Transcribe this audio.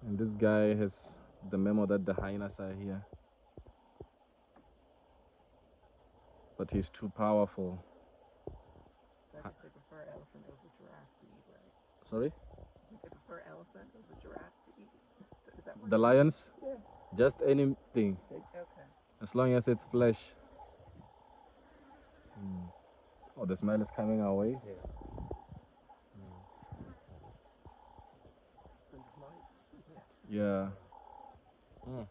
And this guy has the memo that the hyenas are here. But he's too powerful. So I guess they prefer elephant over giraffe to eat, right? Sorry? They prefer elephant over giraffe to eat. Is that what The lions? Yeah. Just anything. Okay. As long as it's flesh. Oh, the smell is coming our way. Yeah. Yeah.